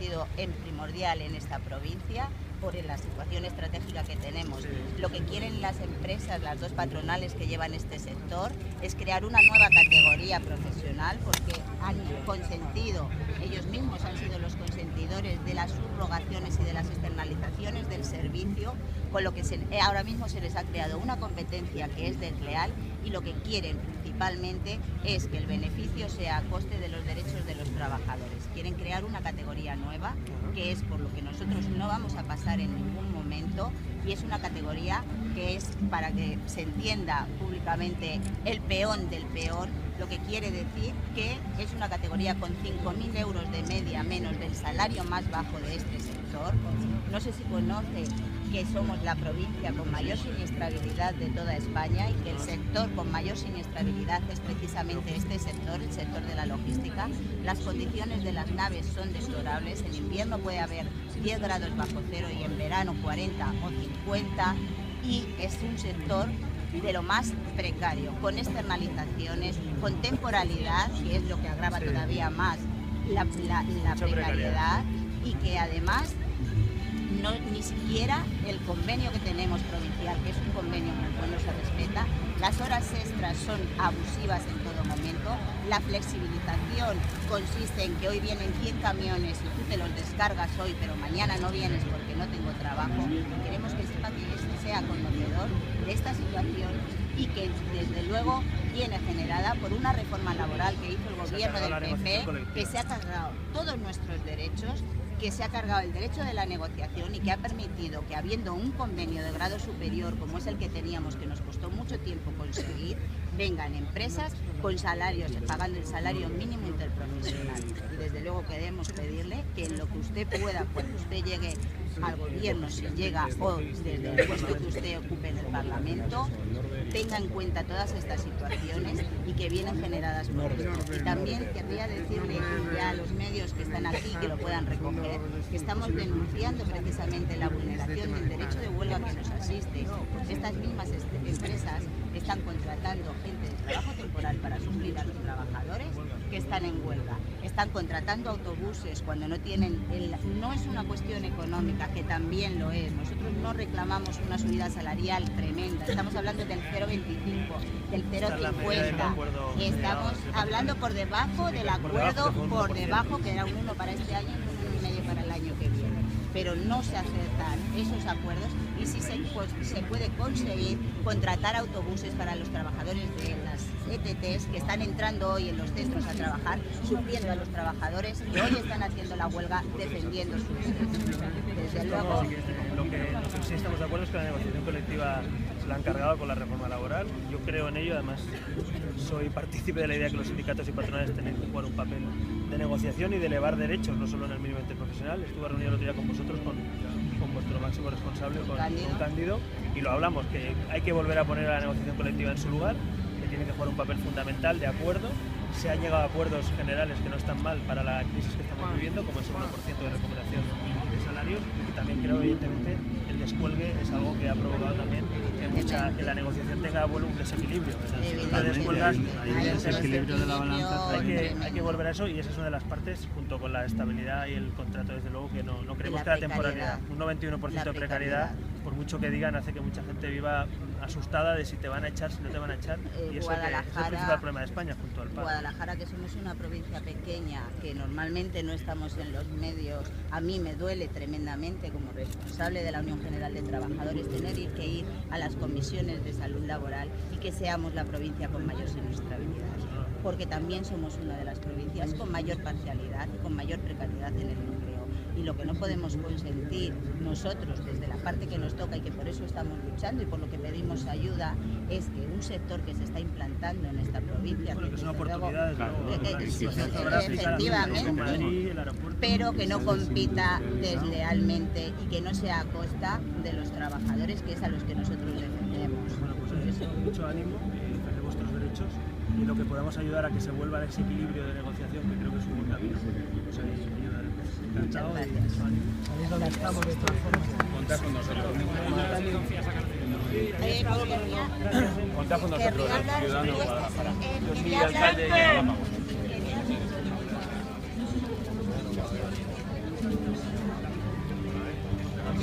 convertido en primordial en esta provincia por la situación estratégica que tenemos. Lo que quieren las empresas, las dos patronales que llevan este sector, es crear una nueva categoría profesional, porque han consentido, ellos mismos han sido los consentidores de las subrogaciones y de las externalizaciones del servicio, con lo que ahora mismo se les ha creado una competencia que es desleal, y lo que quieren principalmente es que el beneficio sea a coste de los derechos de los trabajadores. Quieren crear una categoría nueva, que es por lo que nosotros no vamos a pasar en ningún momento, y es una categoría que es, para que se entienda públicamente, el peón del peón, lo que quiere decir que es una categoría con 5.000 euros de media menos del salario más bajo de este sector. No sé si conoce que somos la provincia con mayor siniestrabilidad de toda España y que el sector con mayor siniestrabilidad es precisamente este sector, el sector de la logística. Las condiciones de las naves son deplorables, en invierno puede haber 10 grados bajo cero y en verano 40 o 50, y es un sector de lo más precario, con externalizaciones, con temporalidad, que es lo que agrava todavía más la precariedad, y que además ni siquiera el convenio que tenemos provincial, que es un convenio muy bueno, se respeta. Las horas extras son abusivas en todo momento. La flexibilización consiste en que hoy vienen 100 camiones y tú te los descargas hoy, pero mañana no vienes porque no tengo trabajo. Queremos que sepa que sea conocedor de esta situación, y que desde luego viene generada por una reforma laboral que hizo el gobierno del PP, que se ha cargado todos nuestros derechos, que se ha cargado el derecho de la negociación, y que ha permitido que, habiendo un convenio de grado superior como es el que teníamos, que nos costó mucho tiempo conseguir, vengan empresas con salarios, pagando el salario mínimo interprofesional. Y desde luego queremos pedirle que en lo que usted pueda, cuando usted llegue al gobierno, si llega, o desde el puesto que usted ocupe en el Parlamento, tenga en cuenta todas estas situaciones y que vienen generadas por esto. Y también querría decirle ya a los medios que están aquí, que lo puedan recoger, que estamos denunciando precisamente la vulneración del derecho de huelga que nos asiste. Estas mismas empresas están contratando gente de trabajo temporal para suplir a los trabajadores que están en huelga. Están contratando autobuses cuando no tienen... No es una cuestión económica, que también lo es. Nosotros no reclamamos una subida salarial tremenda. Estamos hablando del 0,25, del 0,50. Estamos hablando por debajo del acuerdo, por debajo, que era un 1 para este año y un 1,5 para el año que viene. Pero no se aceptan esos acuerdos, y sí se puede conseguir contratar autobuses para los trabajadores de las ETTs que están entrando hoy en los centros a trabajar, supliendo a los trabajadores que hoy están haciendo la huelga, defendiendo sus derechos. Desde luego... Lo que sí estamos de acuerdo es que la negociación colectiva se la han cargado con la reforma laboral. Yo creo en ello, además soy partícipe de la idea que los sindicatos y patronales tienen que jugar un papel de negociación y de elevar derechos, no solo en el mínimo interprofesional. Estuve reunido el otro día con vosotros, con vuestro máximo responsable, con Cándido, y lo hablamos, que hay que volver a poner a la negociación colectiva en su lugar, que tiene que jugar un papel fundamental de acuerdo. Se han llegado a acuerdos generales que no están mal para la crisis que estamos viviendo, como es el 1% de recuperación de salarios, y también creo, evidentemente, el descuelgue es algo que ha provocado también que la negociación tenga un desequilibrio. El desequilibrio de la balanza. Hay que volver a eso, y esa es una de las partes, junto con la estabilidad y el contrato, desde luego, que no creemos que la temporalidad, un 91% de precariedad, por mucho que digan, hace que mucha gente viva asustada de si te van a echar, si no te van a echar, y eso es el principal problema de España, junto al paro. Guadalajara, que somos una provincia pequeña, que normalmente no estamos en los medios, a mí me duele tremendamente como responsable de la Unión General de Trabajadores tener que ir a las comisiones de salud laboral, y que seamos la provincia con mayor siniestrabilidad, porque también somos una de las provincias con mayor parcialidad y con mayor precariedad en el empleo. Y lo que no podemos consentir nosotros desde la parte que nos toca, y que por eso estamos luchando y por lo que pedimos ayuda, es que un sector que se está implantando en esta provincia, bueno, que es una oportunidad, efectivamente, pero que no compita deslealmente y que no sea a costa de los trabajadores, que es a los que nosotros defendemos. Bueno, pues mucho ánimo, defender vuestros derechos, y lo que podamos ayudar a que se vuelva a ese equilibrio de negociación, que creo que es un buen camino, pues ahí ayudaremos. Encantado. Sabéis dónde estamos de todas formas. Contad con nosotros. Contad con nosotros, ciudadanos. Yo soy alcalde de Alhama.